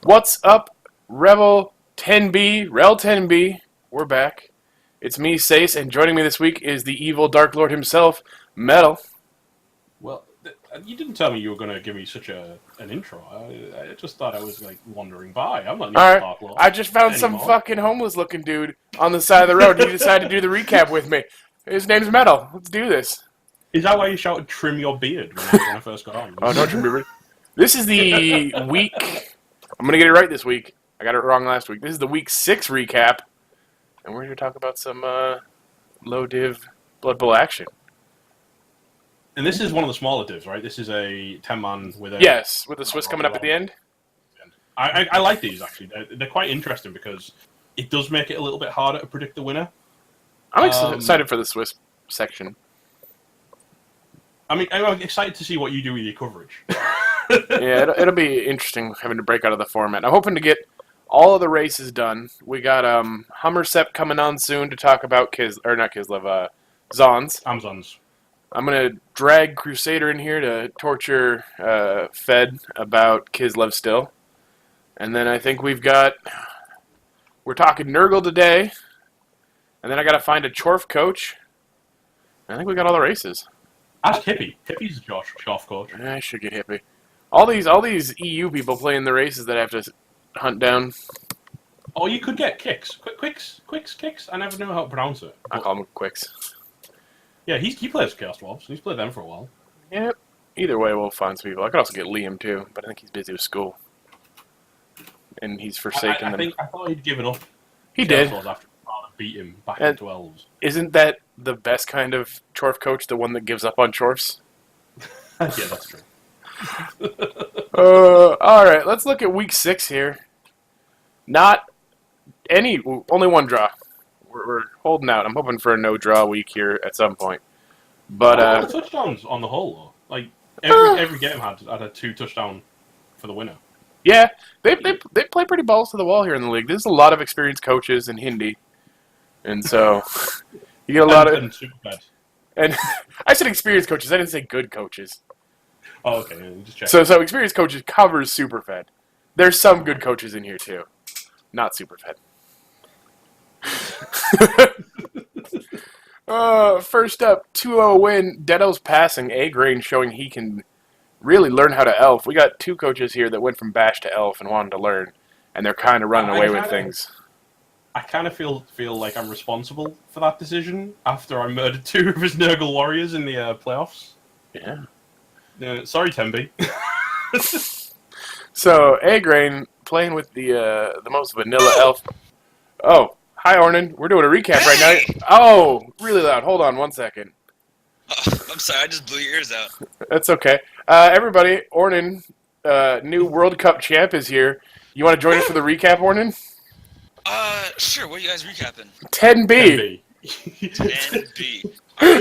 What's up, Rebel 10B, REL 10B? We're back. It's me, Sace, and joining me this week is the evil Dark Lord himself, Metal. Well, you didn't tell me you were going to give me such an intro. I just thought I was like wandering by. I'm not Alright, Dark Lord I just found some anymore. fucking homeless-looking dude on the side of the road. He decided to do the recap with me. His name's Metal. Let's do this. Is that why you shouted "trim your beard" when I first got on? Oh, don't you remember? This is the week... I'm going to get it right this week. I got it wrong last week. This is the week 6 recap. And we're here to talk about some low-div Blood Bowl action. And this is one of the smaller divs, right? This is a 10-man with a... Yes, with the Swiss coming up at the end. I like these, actually. They're quite interesting because it does make it a little bit harder to predict the winner. I'm excited for the Swiss section. I mean, I'm excited to see what you do with your coverage. Yeah, it'll be interesting having to break out of the format. I'm hoping to get all of the races done. We got Hummersep coming on soon to talk about Zons. Amazons. I'm going to drag Crusader in here to torture Fed about Kislev still. And then I think we're talking Nurgle today. And then I got to find a Chorf coach. I think we got all the races. Ask Hippie. Hippie's a Chorf coach. I should get Hippie. All these EU people playing the races that I have to hunt down. Oh, you could get Kicks. Kicks. I never knew how to pronounce it. I call them Quicks. Yeah, he plays Chaos Dwarves. He's played them for a while. Yep. Either way, we'll find some people. I could also get Liam, too, but I think he's busy with school. And he's forsaken them. I thought he'd given up. He did. After Father beat him back into Elves. Isn't that the best kind of Chorf coach, the one that gives up on Chorfs? Yeah, that's true. Alright, let's look at week 6 here. Only one draw. We're holding out. I'm hoping for a no-draw week here at some point. But the touchdowns on the whole, though. Like, every game had a 2 touchdown for the winner. Yeah, they play pretty balls to the wall here in the league. There's a lot of experienced coaches in Hindi. And so, you get a lot of... And Superfed. And I said experienced coaches. I didn't say good coaches. Oh, okay. Yeah, just check. So experienced coaches covers Superfed. There's some good coaches in here, too. Not Superfed. First up, 2-0 win. Detto's passing. A-Grain showing he can really learn how to elf. We got 2 coaches here that went from Bash to elf and wanted to learn. And they're kind of running away with things. I kind of feel like I'm responsible for that decision after I murdered 2 of his Nurgle warriors in the playoffs. Yeah. Sorry, Temby. So, A-Grain playing with the most vanilla elf. Oh, hi, Ornan. We're doing a recap right now. Oh, really loud. Hold on 1 second. I'm sorry, I just blew your ears out. That's okay. Everybody, Ornan, new World Cup champ is here. You want to join us for the recap, Ornan? Sure. What are you guys recapping? 10B. 10B.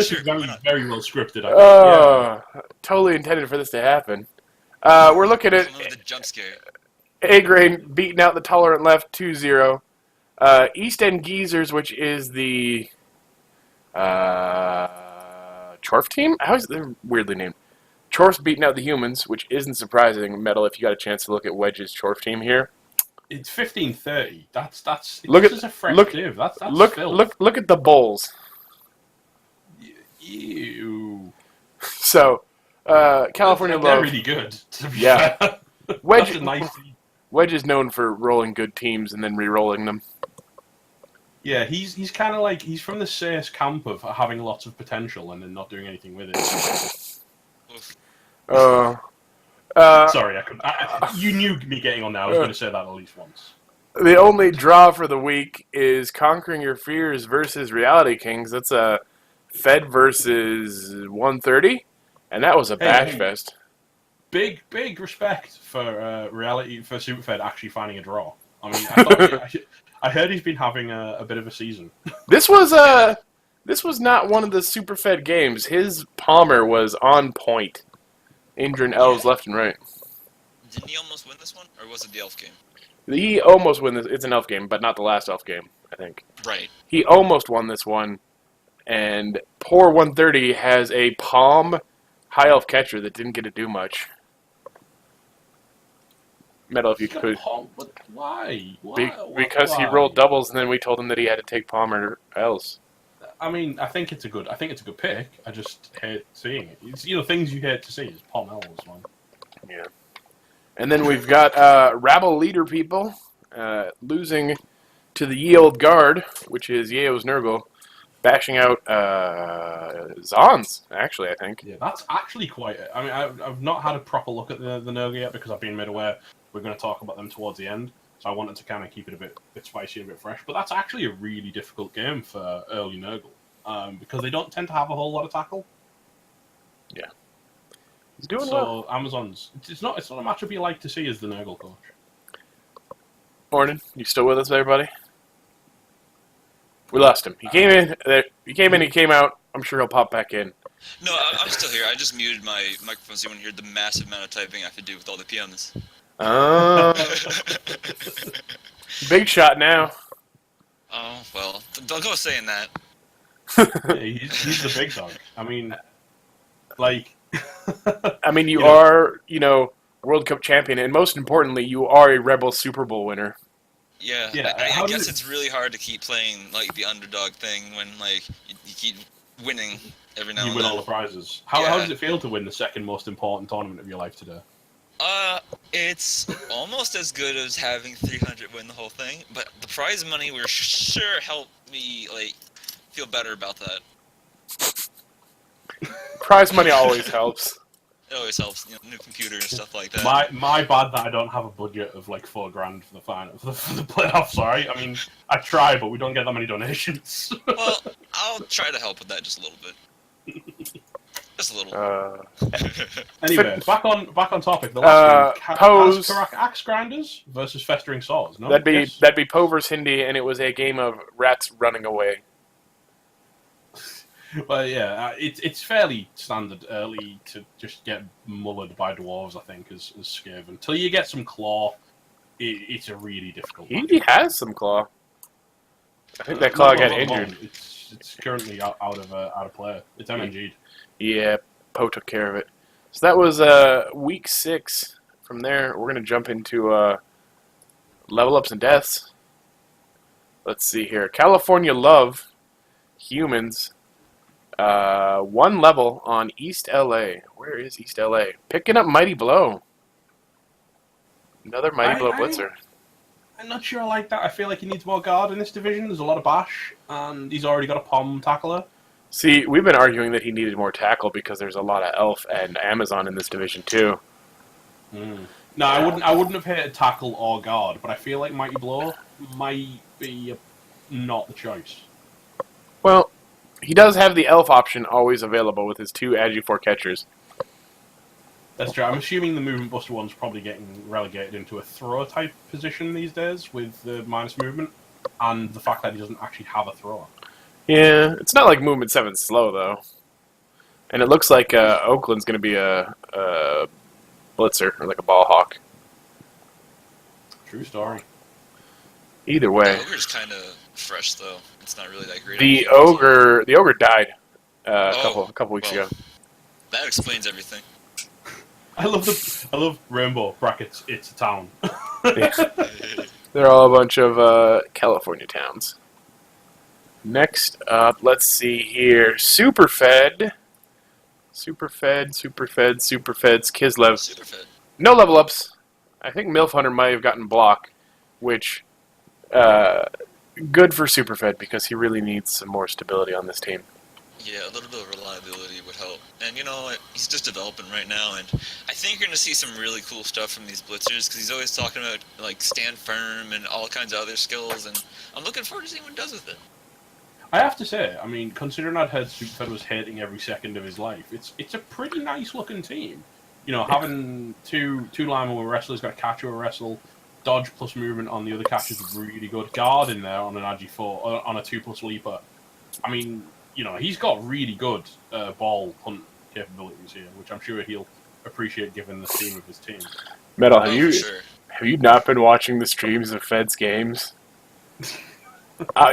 Sure. Very well scripted. I think. Totally intended for this to happen. We're looking at The jump scare. A-Grain beating out the Tolerant Left 2-0. East End Geezers, which is the Chorf team? How is they're weirdly named? Chorf's beating out the Humans, which isn't surprising, Metal, if you got a chance to look at Wedge's Chorf team here. It's 15-30. That's Look a fresh div. That's look at the Bulls. Ew. So, California They're Love. really good. To be Yeah. fair. Wedge, That's a nice... Wedge is known for rolling good teams and then re-rolling them. Yeah, he's kind of like he's from the CS camp of having lots of potential and then not doing anything with it. Sorry, you knew me getting on there. I was going to say that at least once. The only draw for the week is Conquering Your Fears versus Reality Kings. That's a Fed versus 130, and that was a bash fest. Big respect for Superfed actually finding a draw. I mean, I heard he's been having a bit of a season. This was not one of the Superfed games. His Palmer was on point, injuring elves left and right. Didn't he almost win this one, or was it the elf game? He almost won this. It's an elf game, but not the last elf game, I think. Right. He almost won this one, and poor 130 has a Palm high elf catcher that didn't get to do much. Metal, if you He's got could. Palm, but why? Because he rolled doubles, and then we told him that he had to take Palmer else. I mean, I think it's a good pick. I just hate seeing it. It's, things you hate to see is Palm as one. Yeah. And then we've got Rabble Leader people losing to the Ye Old Guard, which is Yeo's Nurgle, bashing out Zons, actually, I think. Yeah, that's actually quite. I mean, I've not had a proper look at the Nurgle yet because I've been made aware we're going to talk about them towards the end. So I wanted to kind of keep it a bit spicy and a bit fresh. But that's actually a really difficult game for early Nurgle because they don't tend to have a whole lot of tackle. Yeah, he's doing so well. Amazon's it's not a matchup you like to see as the Nurgle coach. Morning, you still with us, everybody? We lost him. He came in. He came in. He came out. I'm sure he'll pop back in. No, I'm still here. I just muted my microphone so you wouldn't hear the massive amount of typing I have to do with all the PMs. Oh, big shot now. Oh, well, don't go saying that. Yeah, he's the big dog. I mean, like. I mean, you are, World Cup champion, and most importantly, you are a Rebel Super Bowl winner. Yeah, I guess it's really hard to keep playing like the underdog thing when like you keep winning every now and then. You win all the prizes. How does it feel to win the second most important tournament of your life today? It's almost as good as having 300 win the whole thing, but the prize money will sure help me like feel better about that. Prize money always helps. It always helps, new computer and stuff like that. My bad that I don't have a budget of like $4,000 for the final for the playoffs. Sorry, I mean I try, but we don't get that many donations. Well, I'll try to help with that just a little bit. Just a little. Anyway, back on topic. The last game, Pose Karak Axe Grinders versus Festering Saws. No, that'd be Poe versus Hindi, and it was a game of rats running away. Well, yeah, it's fairly standard early to just get mullered by dwarves. I think as Skiv until you get some claw, it's a really difficult. He has some claw. I think that claw got injured. It's currently out of play. It's MNG'd. Yeah, Poe took care of it. So that was week 6. From there, we're gonna jump into level ups and deaths. Let's see here. California Love Humans. 1 level on East LA. Where is East LA? Picking up Mighty Blow. Another Mighty Blow Blitzer. I'm not sure I like that. I feel like he needs more guard in this division. There's a lot of bash, and he's already got a Pom tackler. See, we've been arguing that he needed more tackle because there's a lot of Elf and Amazon in this division too. No, I wouldn't have hated tackle or guard, but I feel like Mighty Blow might be not the choice. Well, he does have the Elf option always available with his 2 Agi4 catchers. That's true. I'm assuming the Movement Buster one's probably getting relegated into a thrower type position these days with the minus movement and the fact that he doesn't actually have a thrower. Yeah, it's not like Movement 7's slow though. And it looks like Oakland's going to be a blitzer, or like a ball hawk. True story. Either way. The Ogre's kind of fresh though. It's not really that great. The ogre died a couple weeks ago. That explains everything. I love Rainbow brackets. It's a town. They're all a bunch of California towns. Next up, let's see here. Superfeds, Kislev. Superfed. No level ups. I think MILF Hunter might have gotten block, which good for Superfed because he really needs some more stability on this team. Yeah, a little bit of reliability would help. And he's just developing right now, and I think you're going to see some really cool stuff from these blitzers because he's always talking about like stand firm and all kinds of other skills, and I'm looking forward to seeing what he does with it. I have to say, I mean, considering I'd heard Superfed was hating every second of his life, it's a pretty nice looking team. Having two linemen with wrestlers, got a catcher with wrestle, dodge plus movement on the other catchers is really good. Guard in there on an Agi4, on a 2+ leaper. I mean, he's got really good ball hunt capabilities here, which I'm sure he'll appreciate given the theme of his team. Metal, have you not been watching the streams of Fed's games?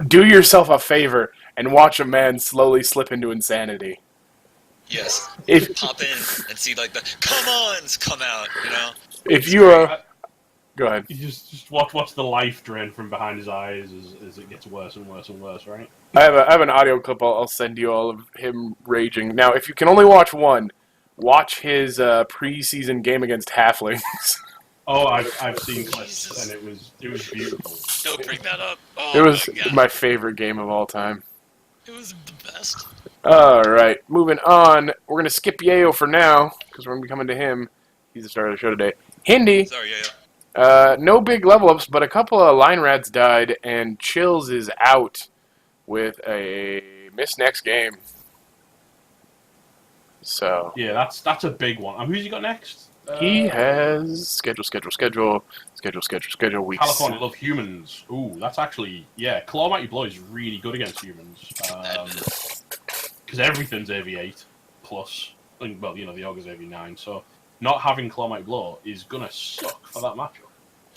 Do yourself a favor and watch a man slowly slip into insanity. Yes. If pop in and see like the come-ons come out, If you Go ahead. You just watch the life drain from behind his eyes as it gets worse and worse and worse, right? I have an audio clip I'll send you all of him raging. Now, if you can only watch one, watch his preseason game against Halflings. Oh, I've seen clips, Jesus. and it was beautiful. Don't bring that up. Oh It was my god. my favorite game of all time. It was the best. All right, moving on. We're going to skip Yayo for now, because we're going to be coming to him. He's the star of the show today. Hindi, Sorry, yeah. no big level ups, but a couple of line rats died, and Chills is out with a miss next game. So Yeah, that's a big one. Who's he got next? he has schedule weeks. California Love Humans. Ooh, that's actually Claw Mighty Blow is really good against humans. Because everything's AV8 plus, and, well, you know, the Ogre's AV9. So not having Claw Mighty Blow is gonna suck for that matchup.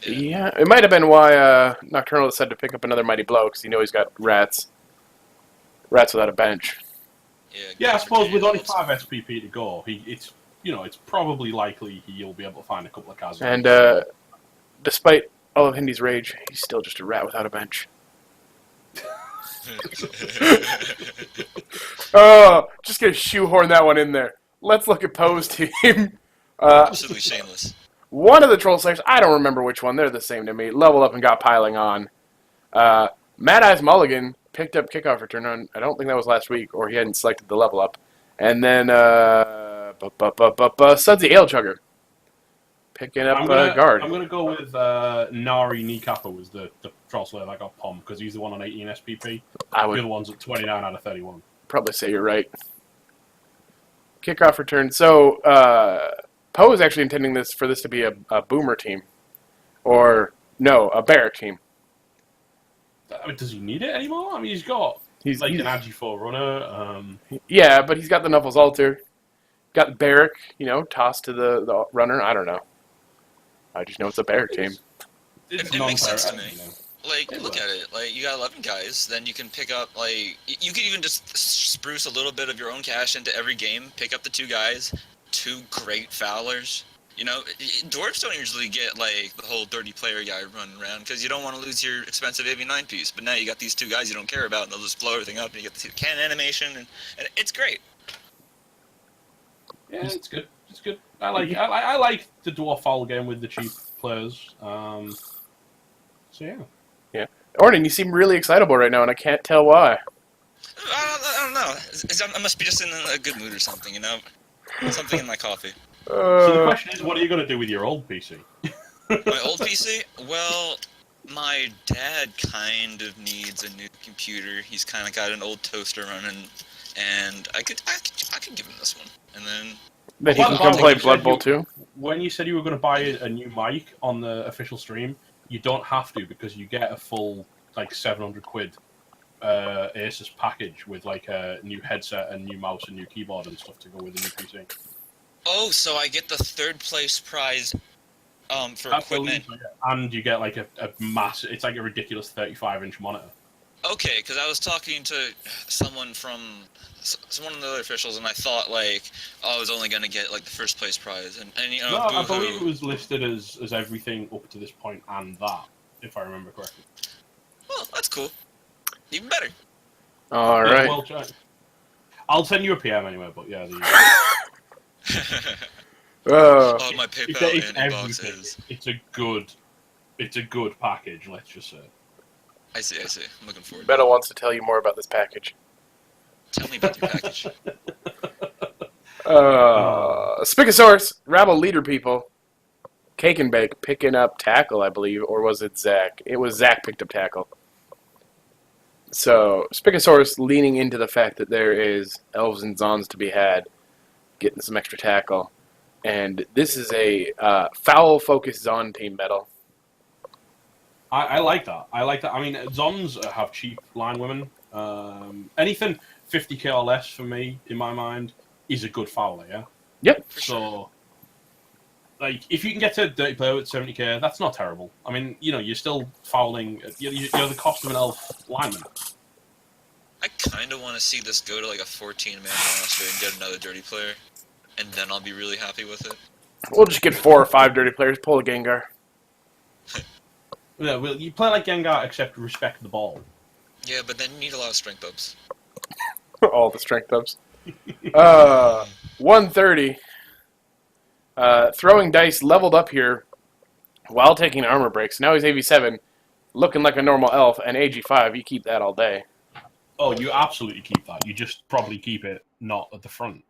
Yeah, it might have been why Nocturnal decided to pick up another Mighty Blow, because he's got rats without a bench. Yeah, I suppose with only 5 SPP to go, it's probably likely he'll be able to find a couple of cards. And despite all of Hindy's rage, he's still just a rat without a bench. Oh, just gonna shoehorn that one in there. Let's look at Poe's team. Absolutely shameless. One of the Troll Slayers, I don't remember which one, they're the same to me, leveled up and got piling on. Mad Eyes Mulligan picked up kickoff return on, I don't think that was last week, or he hadn't selected the level up. And then Sudsy Ale Chugger picking up guard. I'm going to go with Nari Nikapa was the Troll Slayer that got Pom, because he's the one on 18 SPP. I The would other one's at 29 out of 31. probably say you're right. Kickoff return. So, Poe is actually intending for this to be a boomer team. Or, no, a barrack team. I mean, does he need it anymore? I mean, he's got an Agi 4 runner. Yeah, but he's got the Knuffles Altar. Got barrack, tossed to the runner. I don't know. I just know it's a barrack team. It's It makes sense to me. you know. Like, look at it. Like, you got 11 guys, then you can pick up, like, you could even just spruce a little bit of your own cash into every game, pick up the 2 guys, 2 great foulers. You know, dwarves don't usually get, like, the whole 30-player guy running around, because you don't want to lose your expensive AV9 piece. But now you got these 2 guys you don't care about, and they'll just blow everything up, and you get the cannon animation, and it's great. Yeah, it's good. It's good. I like the dwarf foul game with the cheap players. So yeah. Ornan, you seem really excitable right now, and I can't tell why. I don't know. I must be just in a good mood or something, you know? Something in my coffee. So the question is, what are you going to do with your old PC? My old PC? Well, my dad kind of needs a new computer. He's kind of got an old toaster running, and I could give him this one, and then. That he can come play Blood Bowl too? When you said you were going to buy a new mic on the official stream, you don't have to, because you get a full, like, 700 quid Asus package with, like, a new headset and new mouse and new keyboard and stuff to go with the new PC. Oh, so I get the 3rd place prize for That's equipment. And you get, like, a massive, it's like a ridiculous 35-inch monitor. Okay, because I was talking to someone from one of the other officials, and I thought, like, I was only going to get, like, the 1st place prize. And you know, No, I boo-hoo. believe it was listed as everything up to this point and that, if I remember correctly. Well, that's cool. Even better. All right. Well checked. I'll send you a PM anyway, but yeah. Oh, my PayPal It's and everything. inboxes. It's a good package, let's just say. I see. I'm looking forward to it. Betta wants to tell you more about this package. Tell me about your package. Spigosaurus, Rabble Leader people. Cake and Bake picking up tackle, I believe, or was it Zach? It was Zach picked up tackle. So, Spigosaurus leaning into the fact that there is elves and zons to be had, getting some extra tackle. And this is a foul-focused zon team battle. I like that. I mean, Zons have cheap line women. Anything 50k or less for me, in my mind, is a good fouler, yeah? Yep. So, like, if you can get to Dirty Player with 70k, that's not terrible. I mean, you know, you're still fouling, you're the cost of an elf lineman. I kind of want to see this go to, like, a 14-man roster and get another dirty player, and then I'll be really happy with it. We'll just get 4 or 5 dirty players, pull a Gengar. Yeah, well, you play like Gengar, except respect the ball. Yeah, but then you need a lot of strength ups. All the strength ups. 130. Throwing dice leveled up here while taking armor breaks. Now he's AV7, looking like a normal elf, and AG5. You keep that all day. Oh, you absolutely keep that. You just probably keep it not at the front.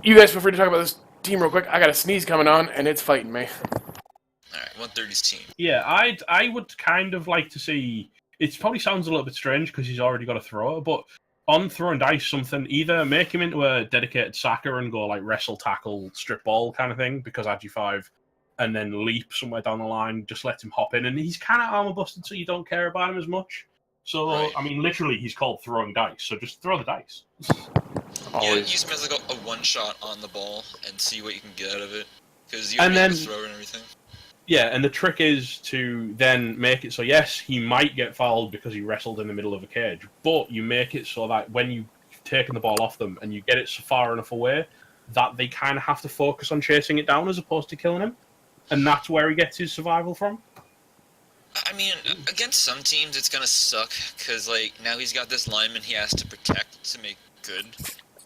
You guys feel free to talk about this team real quick. I got a sneeze coming on, and it's fighting me. Alright, 130's team. Yeah, I would kind of like to see. It probably sounds a little bit strange because he's already got a thrower, but on throwing dice, something either make him into a dedicated sacker and go like wrestle, tackle, strip ball kind of thing because AG5, and then leap somewhere down the line. Just let him hop in, and he's kind of armor busted, so you don't care about him as much. So Right. I mean, literally, he's called throwing dice. So just throw the dice. Yeah, Always. use him as like a one shot on the ball and see what you can get out of it. Because you And have a then- thrower and everything. Yeah, and the trick is to then make it so, yes, he might get fouled because he wrestled in the middle of a cage, but you make it so that when you've taken the ball off them and you get it so far enough away that they kind of have to focus on chasing it down as opposed to killing him. And that's where he gets his survival from. I mean, against some teams it's gonna suck because like now he's got this lineman he has to protect to make good,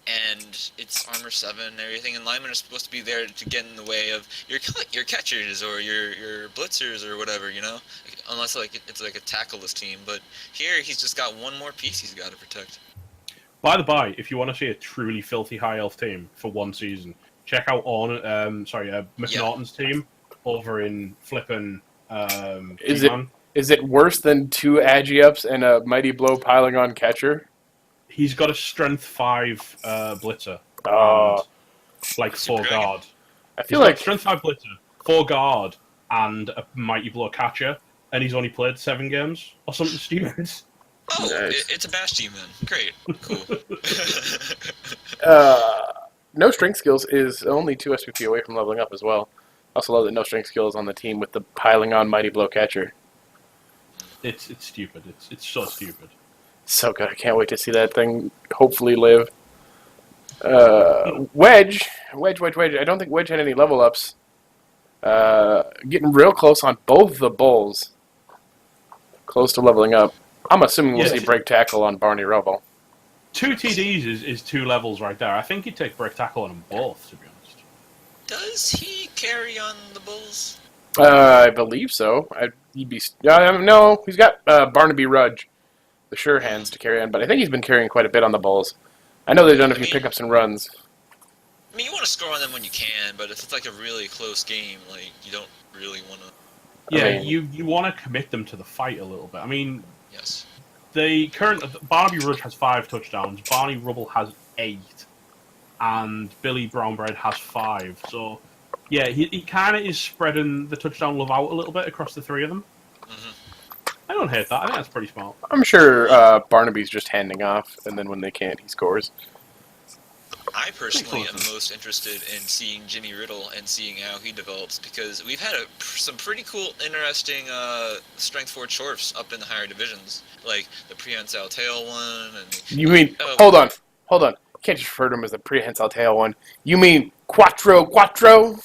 and it's armor 7 and everything, and linemen are supposed to be there to get in the way of your catchers or your blitzers or whatever, you know, unless like it's like a tackleless team. But here he's just got one more piece he's got to protect. By the by, if you want to see a truly filthy high elf team for one season, check out McNaughton's team over in flippin' G-Man. Is it worse than 2 Agi-ups and a Mighty Blow piling on catcher? He's got a strength 5 blitzer. Oh. And, like Super 4 Dragon. guard. I feel He's got like strength 5 blitzer, 4 guard, and a Mighty Blow catcher, and he's only played 7 games or something stupid. Oh, Nice. it's a bash team then. Great, cool. no strength skills is only 2 SPP away from leveling up as well. Also love that no strength skills on the team with the piling on Mighty Blow catcher. It's stupid. It's so stupid. So good. I can't wait to see that thing hopefully live. Wedge. I don't think Wedge had any level ups. Getting real close on both the bulls. Close to leveling up. I'm assuming we'll Yeah. see break tackle on Barney Rubble. 2 TDs is 2 levels right there. I think you'd take break tackle on them both, to be honest. Does he carry on the Bulls? I believe so. No, he's got Barnaby Rudge, the sure hands to carry on, but I think he's been carrying quite a bit on the bulls. I know they've done a few pickups and runs. I mean, you want to score on them when you can, but if it's like a really close game, like you don't really want to. Yeah, I mean- you want to commit them to the fight a little bit. I mean, Yes. the current Barnaby Rudge has 5 touchdowns, Barney Rubble has 8, and Billy Brownbread has 5. So, yeah, he kind of is spreading the touchdown love out a little bit across the 3 of them. I don't hate that. I think that's pretty smart. I'm sure Barnaby's just handing off, and then when they can't, he scores. I personally am Excellent. most interested in seeing Jimmy Riddle and seeing how he develops because we've had some pretty cool, interesting strength 4 chorfs up in the higher divisions, like the prehensile tail one. And You mean, Oh. hold on. You can't just refer to him as the prehensile tail one. You mean Quattro? Quattro.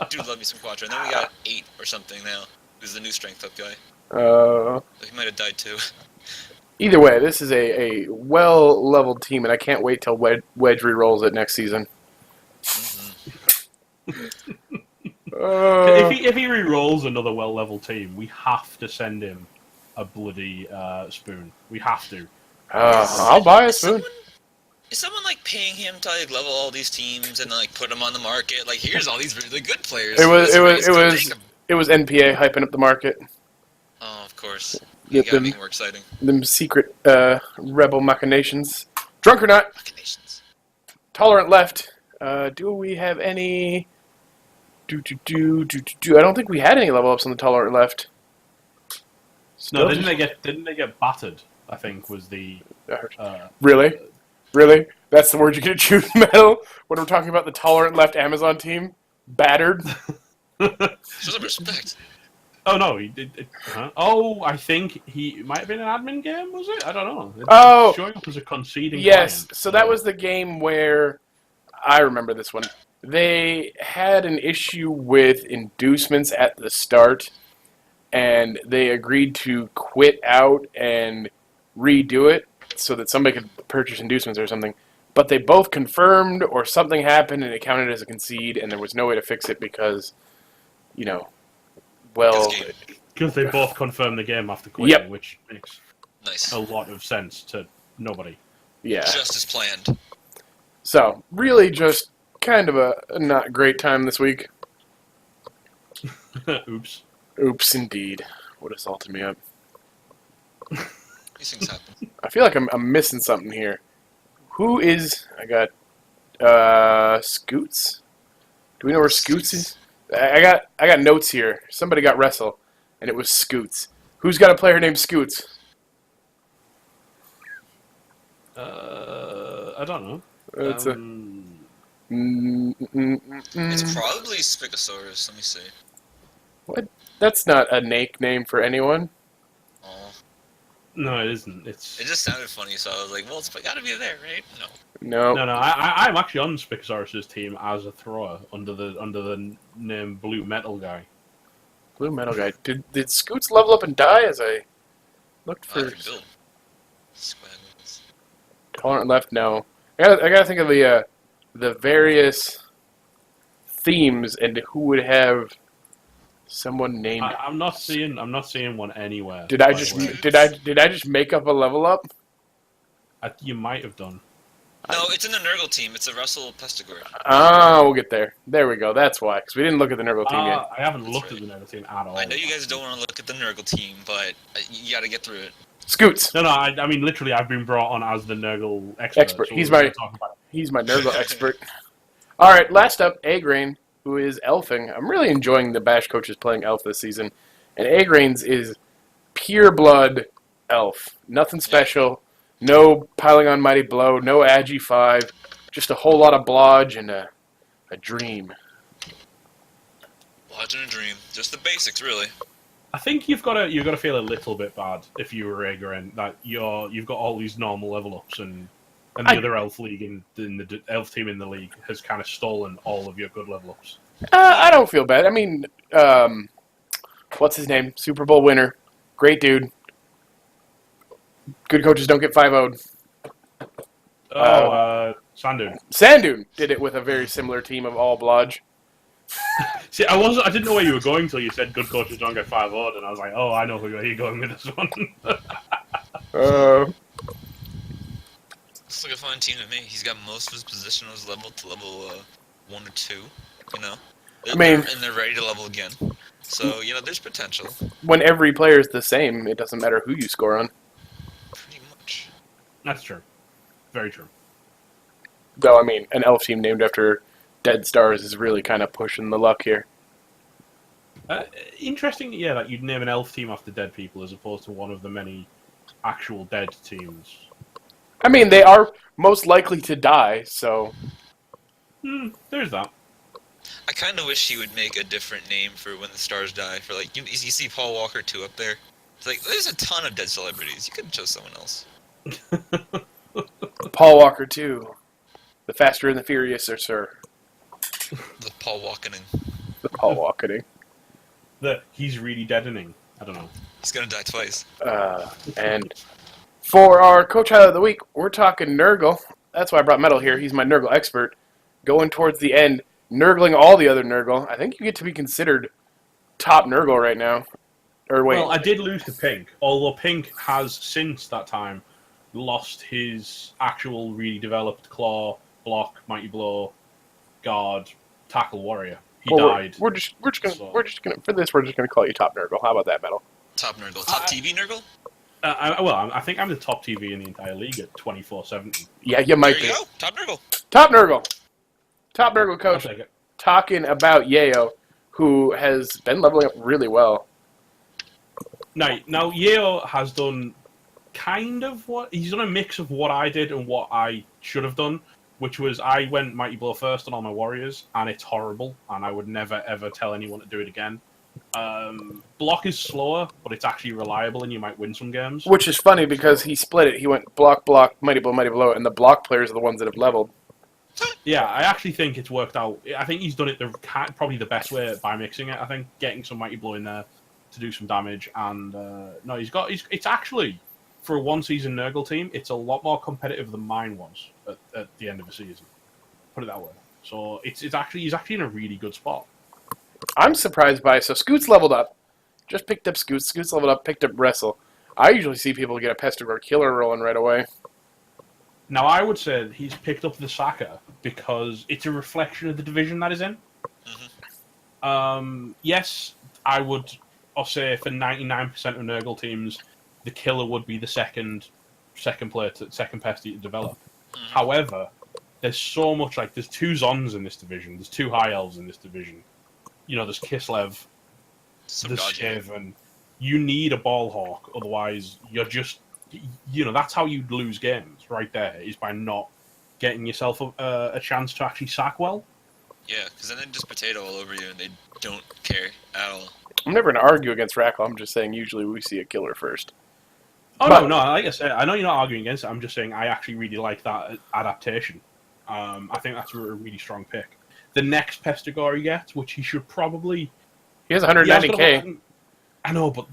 Dude, love me some Quattro. And then we got 8 or something now, who's the new strength up guy. He might have died too. Either way, this is a well-leveled team, and I can't wait till Wedge re-rolls it next season. If he re-rolls another well-leveled team, we have to send him a bloody spoon. We have to. I'll buy a Is spoon. someone like paying him to like level all these teams and like put them on the market? Like, here's all these really good players. It was NPA hyping up the market. Oh, of course. Get You gotta them- make it more exciting. Them secret rebel machinations. Drunk or not, Machinations. tolerant left. Do we have any? I don't think we had any level ups on the tolerant left. No, Still didn't they get battered? I think was the. Really? That's the word you're gonna choose, Metal? When we're talking about the tolerant left Amazon team? Battered? Show some respect. Oh no, he did. Oh, I think he might have been an admin game. Was it? I don't know. It's Oh! showing up as a conceding. Yes, client, so that was the game where I remember this one. They had an issue with inducements at the start, and they agreed to quit out and redo it so that somebody could purchase inducements or something. But they both confirmed, or something happened, and it counted as a concede, and there was no way to fix it because, you know, well, This game. Because they both confirmed the game after quitting, Yep. which makes Nice. a lot of sense to nobody. yeah. Just as planned. So, really just kind of a not great time this week. Oops. Oops, indeed. Would have salted me up. These things happen. I feel like I'm missing something here. Who is... I got... Scoots? Do we know where Scoots is? I got notes here. Somebody got Wrestle, and it was Scoots. Who's got a player named Scoots? I don't know. It's It's probably Spigosaurus. Let me see. That's not a nickname for anyone. Oh, No, it isn't. It's it just sounded funny, so I was like, well, it's gotta be there, right? No. No. no. I'm actually on Spigosaurus's team as a thrower under the name Blue Metal Guy. Blue Metal Guy. Did Scoots level up and die as I looked I for... can build. Squads. Tolerant left? No. I gotta think of the various themes and who would have someone named. I'm not seeing one anywhere. Did I by just the way. did I just make up a level up? You might have done. No, it's in the Nurgle team. It's a Russell Pestigore. Oh, we'll get there. There we go. That's why, because we didn't look at the Nurgle team yet. I haven't That's looked right. at the Nurgle team at all. I know you guys don't want to look at the Nurgle team, but you gotta get through it. Scoots. No, I mean literally, I've been brought on as the Nurgle expert. So He's we're gonna my- talk about it. He's my Nurgle expert. All right, last up, Agrain, who is elfing. I'm really enjoying the Bash coaches playing elf this season, and Agrain's is pure blood elf. Nothing special. No piling on mighty blow. No agi 5. Just a whole lot of blodge and a dream. Lodge in a dream. Just the basics, really. I think you've got to feel a little bit bad if you were Rhaegar that you've got all these normal level ups and the other elf league in the elf team in the league has kind of stolen all of your good level ups. I don't feel bad. I mean, what's his name? Super Bowl winner. Great dude. Good coaches don't get 5-0'd. Sandu. Sandoon did it with a very similar team of all blodge. See, I didn't know where you were going till you said good coaches don't get 5-0'd, and I was like, oh, I know where you're going with this one. Looks like a fun team to me. He's got most of his positionals leveled to level 1 or 2. You know, I mean- and they're ready to level again. So there's potential. When every player is the same, it doesn't matter who you score on. Pretty much. That's true. Very true. Though, I mean, an elf team named after dead stars is really kind of pushing the luck here. Interesting, yeah, that you'd name an elf team after dead people as opposed to one of the many actual dead teams. I mean, they are most likely to die, so... There's that. I kind of wish he would make a different name for when the stars die. For like, you see Paul Walker 2 up there. It's like there's a ton of dead celebrities. You could have chose someone else. Paul Walker, too. The Faster and the Furious, sir. The Paul Walkening. The Paul Walkening. He's really deadening. I don't know. He's gonna die twice. And for our Coach Highlight of the Week, we're talking Nurgle. That's why I brought Metal here. He's my Nurgle expert. Going towards the end, Nurgling all the other Nurgle. I think you get to be considered top Nurgle right now. Or wait. Well, I did lose to Pink, although Pink has since that time lost his actual really developed claw, block, mighty blow, guard, tackle warrior. He died. We're just gonna call you top Nurgle. How about that, Metal? Top Nurgle. Top TV Nurgle? I think I'm the top TV in the entire league at 24/7. Yeah, you might There be. you go. Top Nurgle. Top Nurgle. Top Nurgle I'll coach take it. talking about Yayo, who has been leveling up really well. Now Yeo has done kind of he's done a mix of what I did and what I should have done, which was I went Mighty Blow first on all my warriors, and it's horrible, and I would never ever tell anyone to do it again. Block is slower, but it's actually reliable, and you might win some games. Which is funny because he split it. He went block, block, mighty blow, and the block players are the ones that have leveled. Yeah, I actually think it's worked out. I think he's done it probably the best way by mixing it. I think getting some Mighty Blow in there to do some damage, and no, it's actually for a one-season Nurgle team, it's a lot more competitive than mine was at the end of the season. Put it that way. So he's actually in a really good spot. I'm surprised by so Scoot's leveled up. Just picked up Scoot. Scoot's leveled up. Picked up Wrestle. I usually see people get a Pestigore killer rolling right away. Now, I would say he's picked up the Saka because it's a reflection of the division that he's in. Mm-hmm. Yes, I'll say for 99% of Nurgle teams, the killer would be the second pesty to develop. Mm-hmm. However, there's so much, like, there's 2 Zons in this division, there's 2 High Elves in this division. You know, there's Kislev, there's Skaven. You need a Ball Hawk, otherwise you're just... You know, that's how you lose games right there, is by not getting yourself a chance to actually sack well. Yeah, because then they just potato all over you and they don't care at all. I'm never going to argue against Rackle. I'm just saying usually we see a killer first. Oh, But- no, like I said, I know you're not arguing against it. I'm just saying I actually really like that adaptation. I think that's a really strong pick. The next Pestigore he gets, which he should probably... He has 190k. I know, but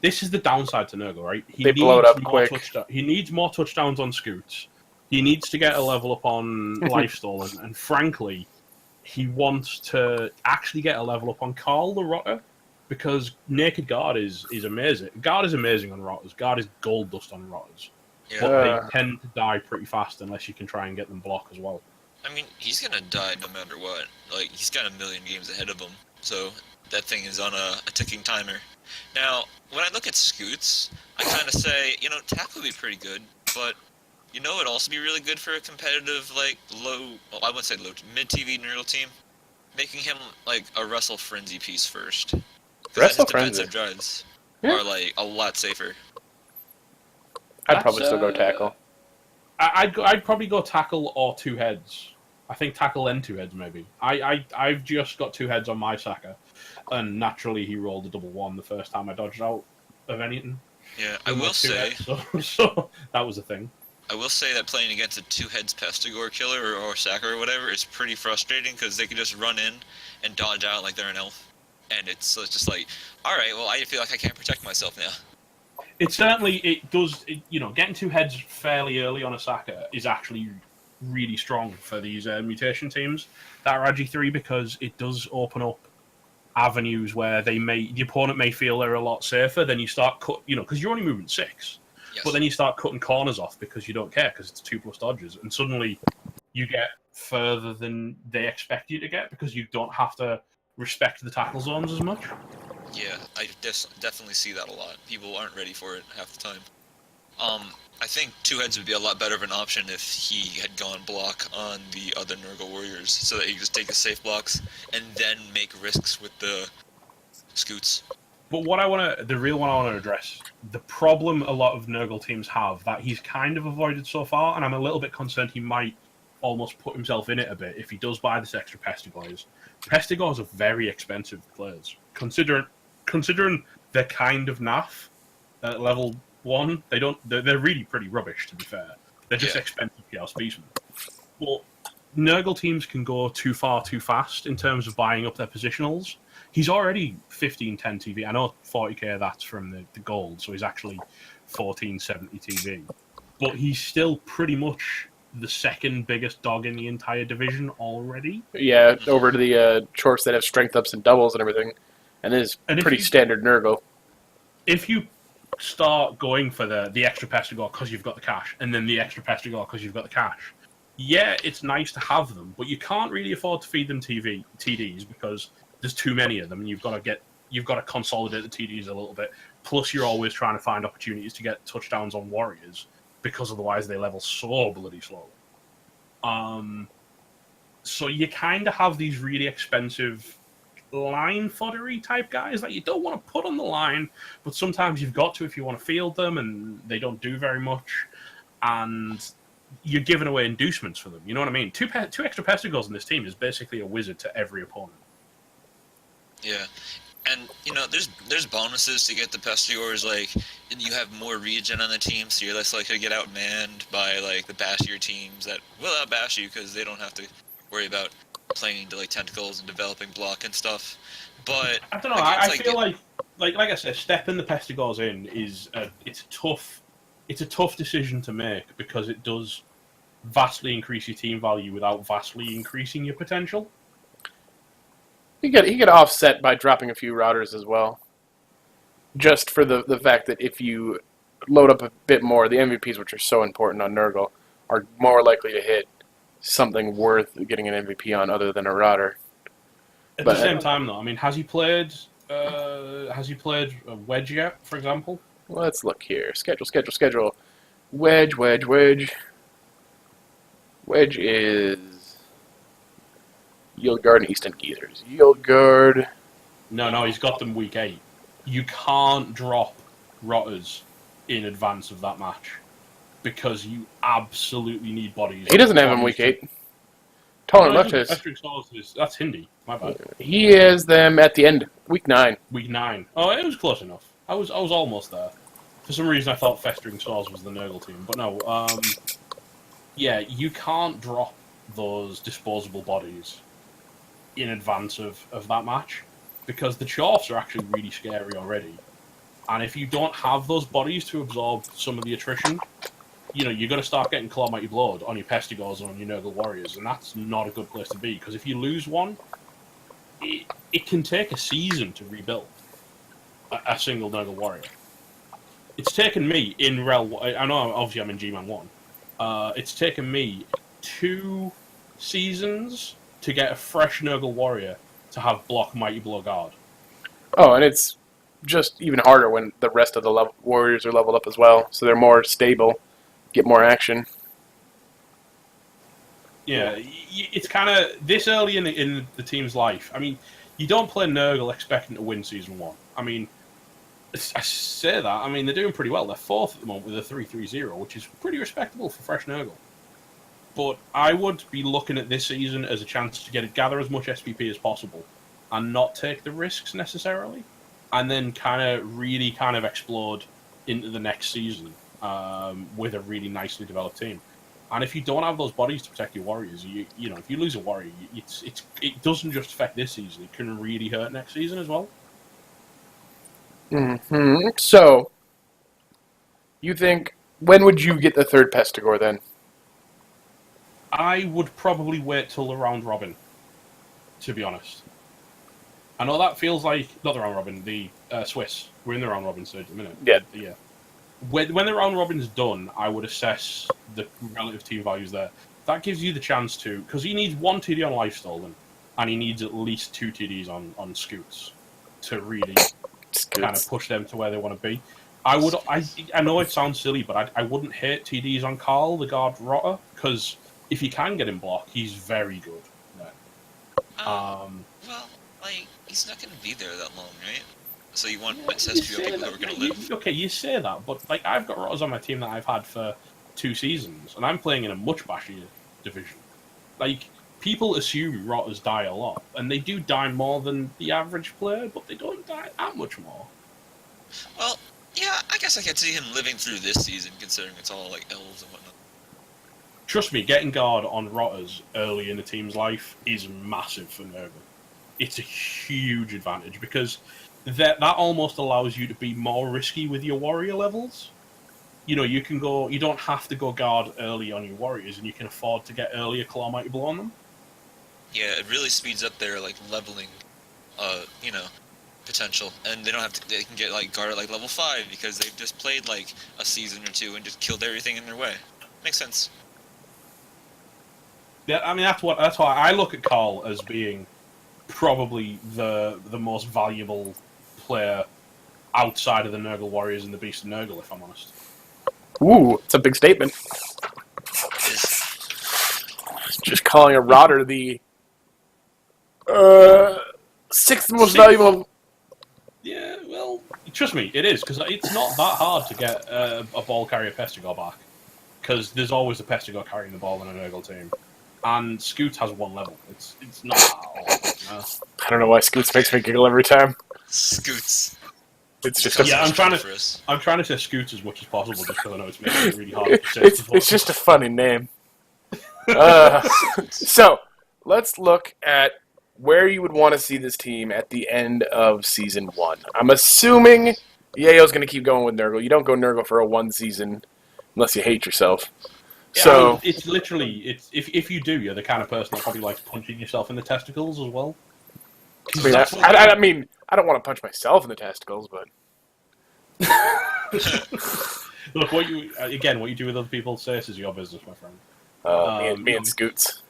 this is the downside to Nurgle, right? They blow it up quick. He needs more touchdowns on Scoots. He needs to get a level up on Lifestyle, and frankly, he wants to actually get a level up on Carl the Rotter, because Naked Guard is amazing. Guard is amazing on Rotters. Guard is gold dust on Rotters. Yeah. But they tend to die pretty fast unless you can try and get them block as well. I mean, he's gonna die no matter what. Like, he's got a million games ahead of him, so that thing is on a ticking timer. Now, when I look at Scoots, I kind of say, you know, Tackle would be pretty good, but you know, it'd also be really good for a competitive, like, I wouldn't say low, mid-TV Nurgle team, making him, like, a Wrestle Frenzy piece first. Wrestle his Frenzy? defensive drives Yeah. are, like, a lot safer. I'd probably still go Tackle. I'd probably go Tackle or 2 heads. I think Tackle and 2 heads, maybe. I've just got 2 heads on my Saka, and naturally he rolled a double 1 the first time I dodged out of anything. Yeah, I will say... So that was a thing. I will say that playing against a 2-heads Pestigore killer or Sacker or whatever is pretty frustrating, because they can just run in and dodge out like they're an elf. And it's just like, alright, well, I feel like I can't protect myself now. It does, you know, getting 2 heads fairly early on a Saka is actually really strong for these mutation teams that are RG3, because it does open up avenues where the opponent may feel they're a lot safer. Then you start because you're only moving 6, Yes. but then you start cutting corners off because you don't care, because it's 2+ dodges, and suddenly you get further than they expect you to get, because you don't have to respect the tackle zones as much. Yeah, I definitely see that a lot. People aren't ready for it half the time. I think 2-heads would be a lot better of an option if he had gone block on the other Nurgle warriors, so that he could just take the safe blocks and then make risks with the Scoots. But the real one I want to address, the problem a lot of Nurgle teams have that he's kind of avoided so far, and I'm a little bit concerned he might almost put himself in it a bit if he does buy this extra Pestigores. Pestigores are very expensive players, considering they're kind of naff at level 1. They're really pretty rubbish, to be fair. They're just expensive PR Speedmen. But Nurgle teams can go too far too fast in terms of buying up their positionals. He's already 1510 TV. I know 40k that's from the gold, so he's actually 1470 TV. But he's still pretty much the second biggest dog in the entire division already. Yeah, over to the shorts that have strength ups and doubles and everything. And this is pretty standard Nurgle. If you start going for the extra Pestigore because you've got the cash, and then the extra Pestigore because you've got the cash, yeah, it's nice to have them, but you can't really afford to feed them TDs because there's too many of them, and you've got to consolidate the TDs a little bit. Plus, you're always trying to find opportunities to get touchdowns on warriors, because otherwise they level so bloody slow. So you kind of have these really expensive line foddery type guys that you don't want to put on the line, but sometimes you've got to if you want to field them, and they don't do very much, and you're giving away inducements for them. You know what I mean? Two extra Pestigores in this team is basically a wizard to every opponent. Yeah, and you know, there's bonuses to get the Pestigores. Like, you have more regen on the team, so you're less likely to get outmanned by like the bashier teams that will outbash you because they don't have to worry about playing into like tentacles and developing block and stuff. But I don't know. again, I feel like I said, stepping the Pestigors in is it's a tough decision to make because it does vastly increase your team value without vastly increasing your potential. He get offset by dropping a few routers as well. Just for the fact that if you load up a bit more, the MVPs, which are so important on Nurgle, are more likely to hit something worth getting an MVP on other than a router. At the same time, though, I mean, has he played Wedge yet, for example? Let's look here. Schedule. Wedge. Wedge is Yield Guard and Eastern Geezers. Yield Guard. No, he's got them week 8. You can't drop Rotters in advance of that match because you absolutely need bodies. He doesn't have him week 8. Taller left his. That's Hindi. My bad. He has them at the end, week 9. Week 9. Oh, it was close enough. I was almost there. For some reason, I thought Festering Swords was the Nurgle team, but no. Yeah, you can't drop those disposable bodies in advance of that match because the Chorfs are actually really scary already. And if you don't have those bodies to absorb some of the attrition, you're going to start getting Claw Mighty Blowed on your Pestigors or on your Nurgle Warriors, and that's not a good place to be, because if you lose one, it can take a season to rebuild a single Nurgle Warrior. It's taken me in REL... I know, obviously, I'm in G-Man 1. It's taken me 2 seasons to get a fresh Nurgle Warrior to have block Mighty Blow Guard. Oh, and it's just even harder when the rest of the warriors are leveled up as well, so they're more stable, get more action. Yeah, it's kind of this early in the team's life. I mean, you don't play Nurgle expecting to win Season 1. I mean, I say that, I mean, they're doing pretty well. They're 4th at the moment with a 3-3-0, which is pretty respectable for fresh Nurgle. But I would be looking at this season as a chance to gather as much SPP as possible and not take the risks necessarily, and then really explode into the next season with a really nicely developed team. And if you don't have those bodies to protect your warriors, if you lose a warrior, it doesn't just affect this season; it can really hurt next season as well. Mm-hmm. So, you think, when would you get the 3rd Pestigor then? I would probably wait till the round robin, to be honest. I know that feels like... Not the round robin, the Swiss. We're in the round robin stage at the minute. Yeah. When the round robin's done, I would assess the relative team values there. That gives you the chance to... Because he needs 1 TD on Life Stolen, and he needs at least 2 TDs on Scoots to really kind of push them to where they want to be. I know it sounds silly, but I wouldn't hate TDs on Carl, the guard rotter, because if you can get him blocked, he's very good. Well, he's not going to be there that long, right? So you want ancestral people who are going to live. Okay, you say that, but I've got rotters on my team that I've had for 2 seasons, and I'm playing in a much bashier division. People assume rotters die a lot, and they do die more than the average player, but they don't die that much more. Well, yeah, I guess I could see him living through this season, considering it's all elves and whatnot. Trust me, getting guard on rotters early in the team's life is massive for Nurgle. It's a huge advantage because that almost allows you to be more risky with your warrior levels. You can go. You don't have to go guard early on your warriors, and you can afford to get earlier Claw Mighty Blow on them. Yeah, it really speeds up their leveling, potential, and they don't have to. They can get guard at level 5 because they've just played a season or 2 and just killed everything in their way. Makes sense. Yeah, I mean that's why I look at Carl as being probably the most valuable player outside of the Nurgle Warriors and the Beast of Nurgle, if I'm honest. Ooh, it's a big statement. Just calling a rotter the 6th most valuable. Yeah, well, trust me, it is, because it's not that hard to get a ball carrier Pestigor back, because there's always a Pestigor carrying the ball in a Nurgle team. And Scoot has 1 level. It's not that hard. I don't know why Scoots makes me giggle every time. Scoots. It's just I'm trying to say Scoots as much as possible just because I know it's making it really hard to say. It's just a funny name. So, let's look at where you would want to see this team at the end of Season 1. I'm assuming Yayo's going to keep going with Nurgle. You don't go Nurgle for a one season unless you hate yourself. Yeah, So, I mean, it's literally, if you do, you're the kind of person that probably likes punching yourself in the testicles as well. I mean, I don't want to punch myself in the testicles, but... Look, what you do with other people's faces is your business, my friend. Me and Scoots.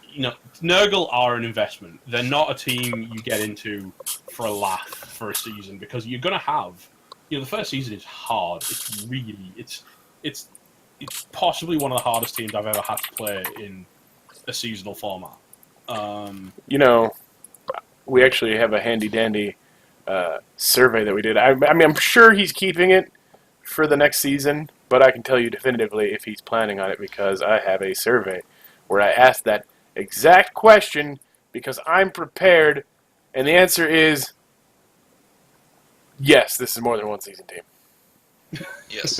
You know, Nurgle are an investment. They're not a team you get into for a laugh for a season, because you're going to have, the first season is hard. It's possibly one of the hardest teams I've ever had to play in a seasonal format. We actually have a handy-dandy survey that we did. I mean, I'm sure he's keeping it for the next season, but I can tell you definitively if he's planning on it, because I have a survey where I asked that exact question because I'm prepared, and the answer is yes, this is more than one season team. Yes.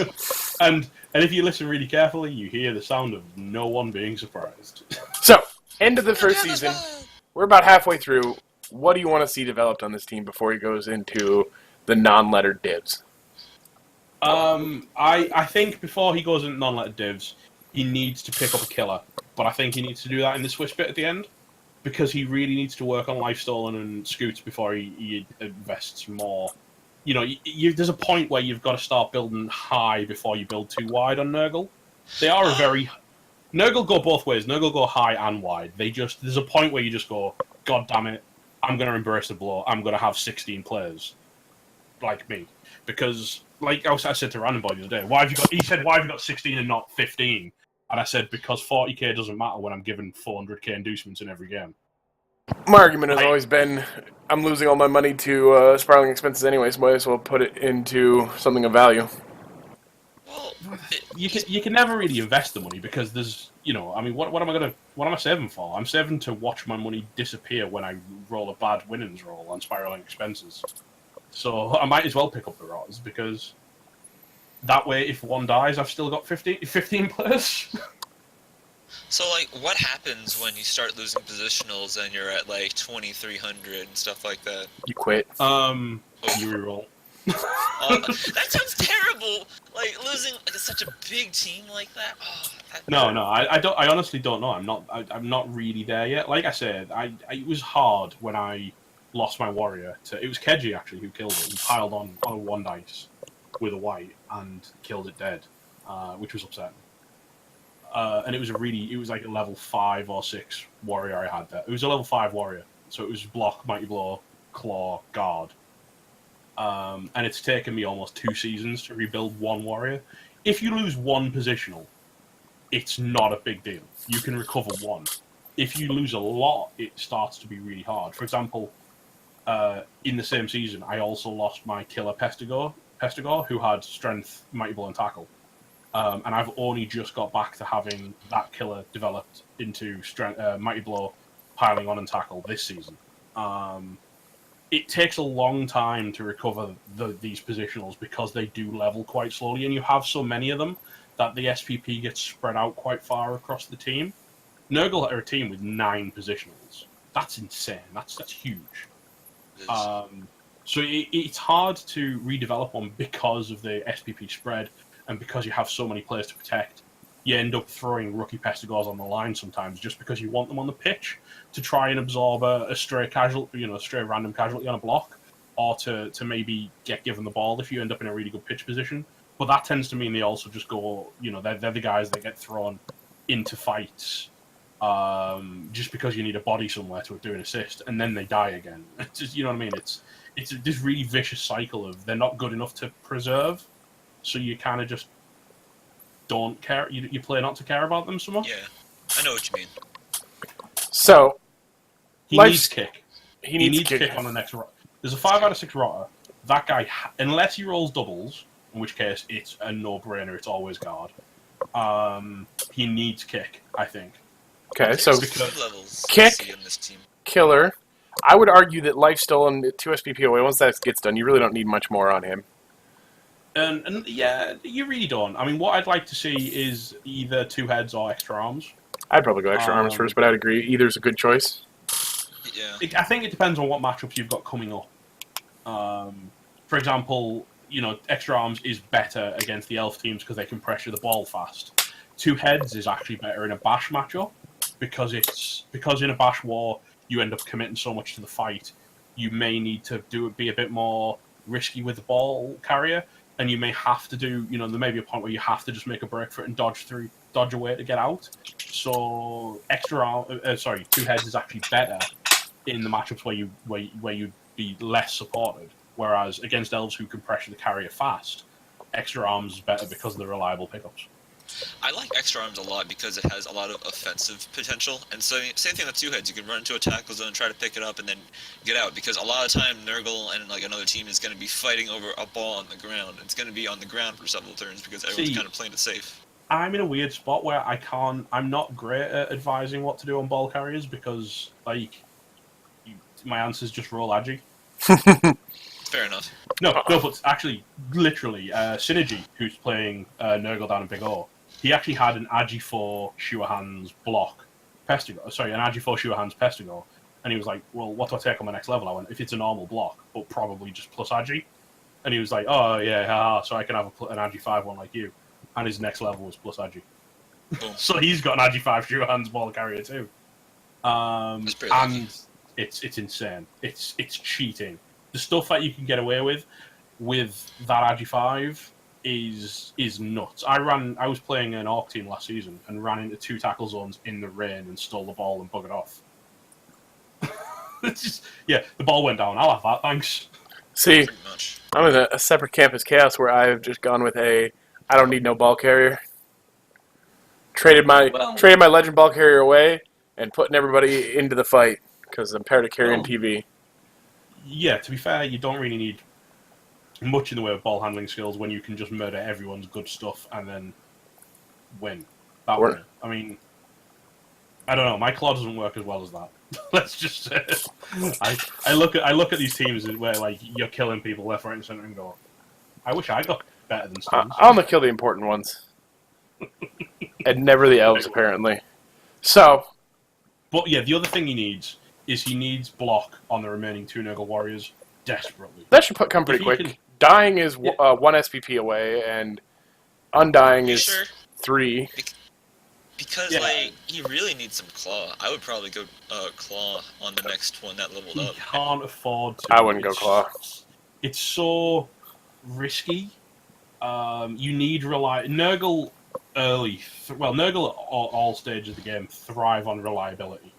And if you listen really carefully, you hear the sound of no one being surprised. So, end of the first season. We're about halfway through. What do you want to see developed on this team before he goes into the non-lettered divs? I think before he goes into non-lettered divs, he needs to pick up a killer. But I think he needs to do that in the Swiss bit at the end, because he really needs to work on life stolen and scoots before he invests more. There's a point where you've got to start building high before you build too wide on Nurgle. They are Nurgle go both ways. Nurgle go high and wide. There's a point where you just go, God damn it, I'm going to embrace the blow. I'm going to have 16 players like me. Because, like I said to Random Boy the other day, he said, why have you got 16 and not 15? And I said, because 40k doesn't matter when I'm given 400k inducements in every game. My argument has always been, I'm losing all my money to spiraling expenses anyway, so might as well put it into something of value. Well, you can never really invest the money, because there's, what am I saving for? I'm saving to watch my money disappear when I roll a bad winnings roll on spiraling expenses. So I might as well pick up the rods, because that way, if one dies, I've still got 15 players. So, what happens when you start losing positionals and you're at, 2,300 and stuff like that? You quit. You reroll. That sounds terrible! Losing such a big team like that? Oh, No, I don't. I honestly don't know. I'm not really there yet. Like I said, it was hard when I lost my warrior to... It was Keji, actually, who killed it. He piled on a 1 dice with a white and killed it dead, which was upsetting. And it was a level 5 or 6 warrior I had there. It was a level 5 warrior, so it was block, mighty blow, claw, guard. And it's taken me almost 2 seasons to rebuild 1 warrior. If you lose 1 positional, it's not a big deal. You can recover 1. If you lose a lot, it starts to be really hard. For example, in the same season, I also lost my killer Pestigor, who had strength, mighty blow, and tackle. And I've only just got back to having that killer developed into strength, mighty blow, piling on, and tackle this season. It takes a long time to recover these positionals, because they do level quite slowly, and you have so many of them that the SPP gets spread out quite far across the team. Nurgle are a team with 9 positionals. That's insane. That's huge. So it's hard to redevelop one because of the SPP spread, and because you have so many players to protect. You end up throwing rookie Pestigors on the line sometimes just because you want them on the pitch to try and absorb a stray random casualty on a block, or to maybe get given the ball if you end up in a really good pitch position. But that tends to mean they also just go, they're the guys that get thrown into fights just because you need a body somewhere to do an assist, and then they die again. It's just, you know what I mean? It's this really vicious cycle of they're not good enough to preserve, so you kind of just don't care. You play not to care about them so much. Yeah, I know what you mean. So he needs kick. He needs kick kick on the next rot. There's a 5 out of 6 rotter. That guy, unless he rolls doubles, in which case it's a no-brainer. It's always guard. He needs kick, I think. Okay, so levels kick, in this team. killer. I would argue that life stolen 2 SPP away. Once that gets done, you really don't need much more on him. And yeah, you really don't. I mean, what I'd like to see is either 2 heads or extra arms. I'd probably go extra arms first, but I'd agree. Either's a good choice. Yeah. I think it depends on what matchups you've got coming up. For example, extra arms is better against the elf teams because they can pressure the ball fast. Two heads is actually better in a bash matchup because in a bash war you end up committing so much to the fight. You may need to be a bit more risky with the ball carrier, and you may have to do. There may be a point where you have to just make a break for it and dodge away to get out. So two heads is actually better in the matchups where you'd be less supported. Whereas against elves who can pressure the carrier fast, extra arms is better because of the reliable pickups. I like extra arms a lot because it has a lot of offensive potential. And so, same thing with two heads. You can run into a tackle zone, try to pick it up, and then get out. Because a lot of time, Nurgle and another team is going to be fighting over a ball on the ground. It's going to be on the ground for several turns because everyone's kind of playing it safe. I'm in a weird spot where I'm not great at advising what to do on ball carriers because, my answer's just roll agi. Fair enough. No, but actually, literally, Synergy, who's playing Nurgle down in Big O, he actually had an Agi 4 Shuahan's block Pestigor. Sorry, an Agi 4 Shuahan's Pestigor. And he was like, well, what do I take on my next level? I went, if it's a normal block, but probably just plus Agi. And he was like, oh, yeah, so I can have an Agi 5 one like you. And his next level was plus Agi. So he's got an Agi 5 Shuahan's ball carrier too. And it's insane. It's cheating. The stuff that you can get away with that Agi 5 is nuts. I was playing an Orc team last season and ran into 2 tackle zones in the rain and stole the ball and buggered off. It's just, the ball went down. I'll have that, thanks. See, I'm in a separate camp as Chaos where I've just gone with I don't need no ball carrier. Traded my legend ball carrier away and putting everybody into the fight because I'm tired of carrying TV. Yeah, to be fair, you don't really need much in the way of ball handling skills when you can just murder everyone's good stuff and then win. That way. I mean, I don't know. My claw doesn't work as well as that. Let's just say I look at these teams where you're killing people left, right, and center, and go, I wish I got better than Stones. I only kill the important ones, and never the elves apparently. So, But yeah, the other thing he needs block on the remaining 2 Nurgle warriors desperately. That should come pretty quick. Dying is 1 SPP away, and undying is 3. Because he really needs some claw. I would probably go claw on the next one that leveled up. He can't afford to. I wouldn't go claw. It's so risky. You need Nurgle early. Nurgle at all stages of the game thrive on reliability.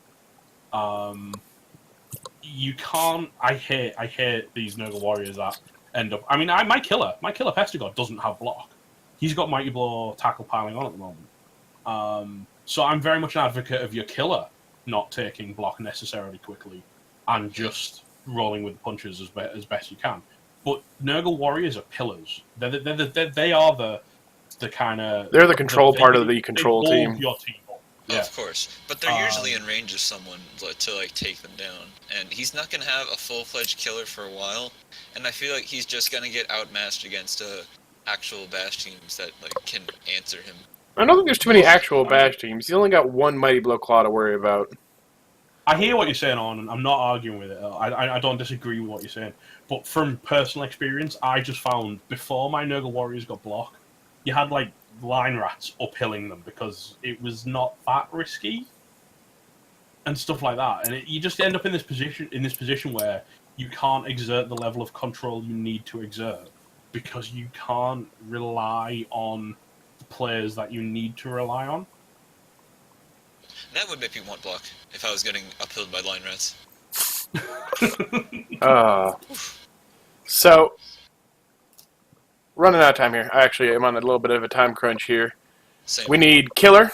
You can't. I hate these Nurgle warriors that end up. I mean, my killer Pestigor doesn't have block. He's got Mighty Blow tackle piling on at the moment. So I'm very much an advocate of your killer not taking block necessarily quickly and just rolling with the punches as best you can. But Nurgle warriors are pillars. They are the kind of. They're the control part of the control team. Your team. Yeah. Of course, but they're usually in range of someone to take them down, and he's not going to have a full-fledged killer for a while, and I feel like he's just going to get outmatched against actual bash teams that can answer him. I don't think there's too many actual bash teams. He's only got 1 Mighty Blow Claw to worry about. I hear what you're saying, and I'm not arguing with it. I don't disagree with what you're saying, but from personal experience, I just found before my Nurgle warriors got block, you had line rats uphilling them because it was not that risky and stuff like that, and you just end up in this position where you can't exert the level of control you need to exert because you can't rely on the players that you need to rely on. That would make me want block if I was getting uphilled by line rats. So running out of time here. I'm on a little bit of a time crunch here. Same. We need killer.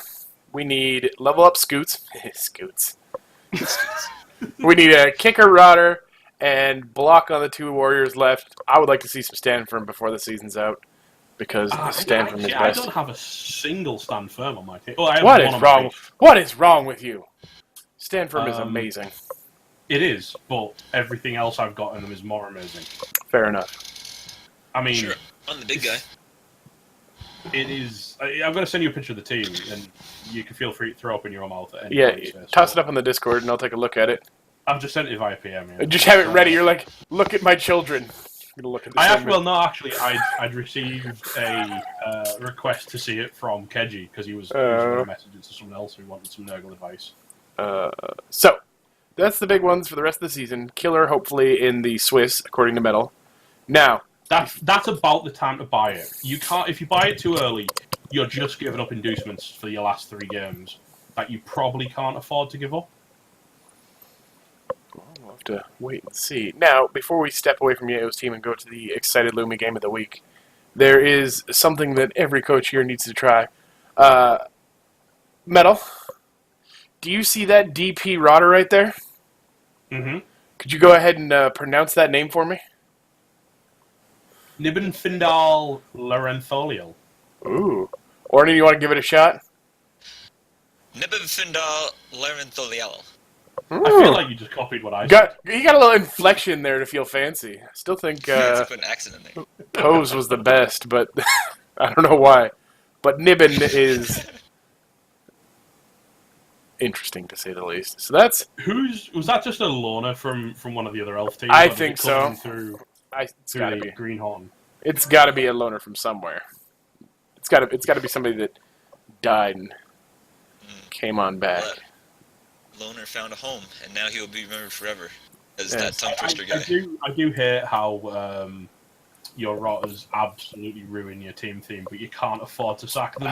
We need level up scoots. Scoots. We need a kicker rotter and block on the 2 warriors left. I would like to see some stand firm before the season's out because stand firm is best. I don't have a single stand firm on my team. What is wrong with you? Stand firm is amazing. It is, but everything else I've got in them is more amazing. Fair enough. I mean, sure. I'm the big guy. It is. I'm going to send you a picture of the team, and you can feel free to throw up in your mouth at any Yeah, point. toss it up on the Discord, and I'll take a look at it. I've just sent it via PM. Yeah. Just have it ready. You're like, look at my children. I'm gonna look at this. I'd received a request to see it from Keji because he was going to message it to someone else who wanted some Nurgle advice. So, that's the big ones for the rest of the season. Killer, hopefully, in the Swiss, according to Metal. Now, that's about the time to buy it. You can't if you buy it too early, you're just giving up inducements for your last 3 games that you probably can't afford to give up. we'll have to wait and see. Now, before we step away from Yao's team and go to the excited Lumi game of the week, there is something that every coach here needs to try. Metal, do you see that DP rotter right there? Mm-hmm. Could you go ahead and pronounce that name for me? Nibbenfindal Larentholial. Ooh. Orny, you want to give it a shot? Nibbenfindal Larentholial. I feel like you just copied what I said. You got a little inflection there to feel fancy. I still think Let's put an accent in there. Pose was the best, but I don't know why. But Nibbin is interesting to say the least. So that's Was that just a loner from one of the other elf teams? I think so. Through it's got to be Greenhorn. It's got to be a loner from somewhere. It's got to be somebody that died and came on back. Loner found a home, and now he will be remembered forever as that tongue twister guy. I do hate how your rotters absolutely ruin your team theme, but you can't afford to sack them.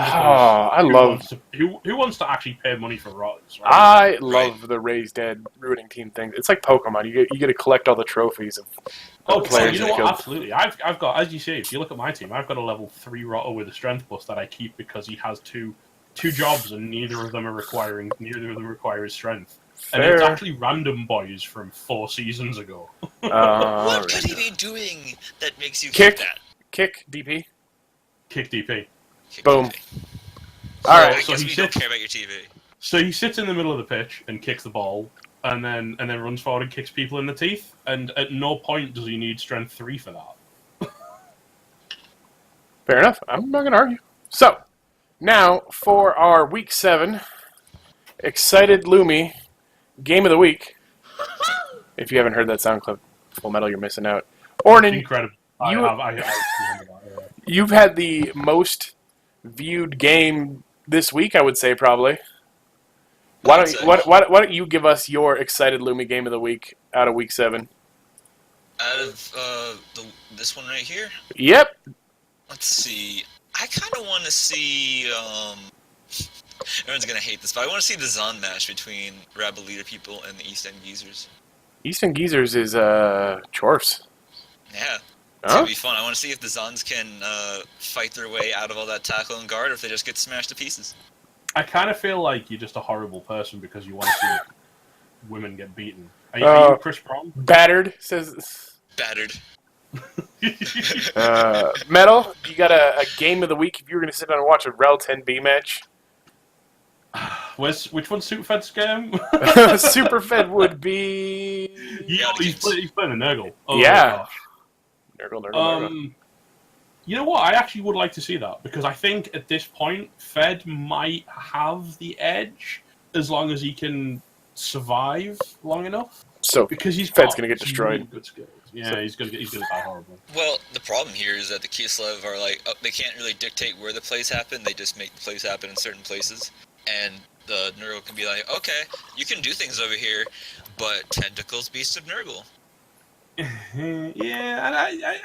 Who wants to actually pay money for rotters? Right? I love the Raise Dead ruining team thing. It's like Pokemon. You get to collect all the trophies of players you know what? killed. Absolutely. I've got, as you say, if you look at my team, I've got a level 3 rotter with a strength plus that I keep because he has two jobs and neither of them require his strength. Fair. And it's actually random boys from 4 seasons ago. What could he be doing that makes you Kick that? Kick DP. Kick DP. Kick Boom. DP. All right. I guess we don't care about your TV. So he sits in the middle of the pitch and kicks the ball, and then runs forward and kicks people in the teeth. And at no point does he need strength 3 for that. Fair enough. I'm not going to argue. So, now for our Week 7 Excited Lumi Game of the Week. If you haven't heard that sound clip, Full Metal, you're missing out. Ornan, Incredible. You've had the most viewed game this week, I would say, probably. Why don't you give us your Excited Lumi Game of the Week out of Week 7? Out of this one right here? Yep. Let's see. I kind of want to see... everyone's going to hate this, but I want to see the Zon match between Rabble Leader people and the East End Geezers. East End Geezers is Chorfs. Yeah. It's Huh? going to be fun. I want to see if the Zons can fight their way out of all that tackle and guard, or if they just get smashed to pieces. I kind of feel like you're just a horrible person because you want to see women get beaten. Are you Chris Prom? Battered says... Battered. Metal, you got a game of the week if you were going to sit down and watch a REL 10B match? Which one's Superfed's game? Superfed would be... He's playing a Nurgle. Oh, yeah. Nurgle. You know what? I actually would like to see that because I think at this point, Fed might have the edge as long as he can survive long enough. So because Fed's going to get destroyed. Really good skills. Yeah, he's gonna die horribly. Well, the problem here is that the Kislev are like they can't really dictate where the plays happen. They just make the plays happen in certain places, and the Nurgle can be like, okay, you can do things over here, but Tentacles Beast of Nurgle. Yeah, and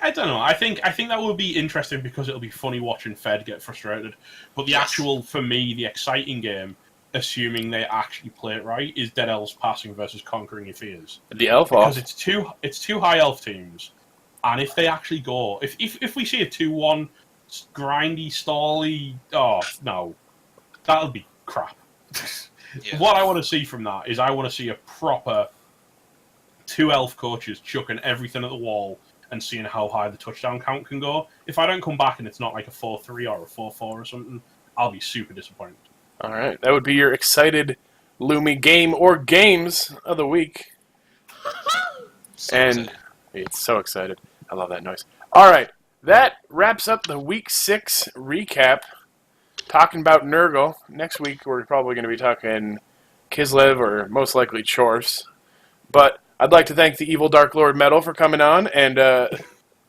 I don't know. I think that would be interesting because it'll be funny watching Fed get frustrated. But the actual, for me, the exciting game, assuming they actually play it right, is Dead Elves passing versus Conquering Your Fears. The elf because off. it's two high elf teams, and if they actually go, if we see a 2-1 grindy, stally, oh no, that'll be crap. Yeah. What I want to see from that is I want to see a proper 2 elf coaches chucking everything at the wall and seeing how high the touchdown count can go. If I don't come back and it's not like a 4-3 or a 4-4 or something, I'll be super disappointed. All right, that would be your excited Lumi game or games of the week. So and excited. it's so excited. I love that noise. All right, that wraps up the Week 6 recap. Talking about Nurgle. Next week, we're probably going to be talking Kislev or most likely Chorfs. But I'd like to thank the Evil Dark Lord Medal for coming on. And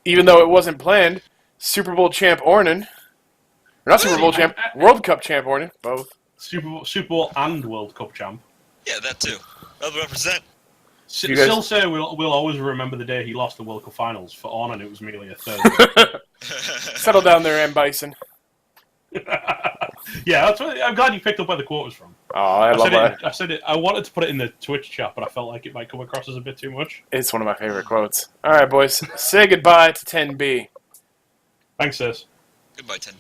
even though it wasn't planned, Super Bowl champ Ornan. Or not Super Bowl champ, World Cup champ Ornan. Both. Super Bowl and World Cup champ. Yeah, that too. I'll represent. Still say we'll always remember the day he lost the World Cup finals. For Ornan, it was merely a Thursday. Settle down there, M. Bison. Yeah, I'm glad you picked up where the quote was from. Oh, I love that. I said it. I wanted to put it in the Twitch chat, but I felt like it might come across as a bit too much. It's one of my favorite quotes. All right, boys. Say goodbye to 10B. Thanks, sis. Goodbye, 10.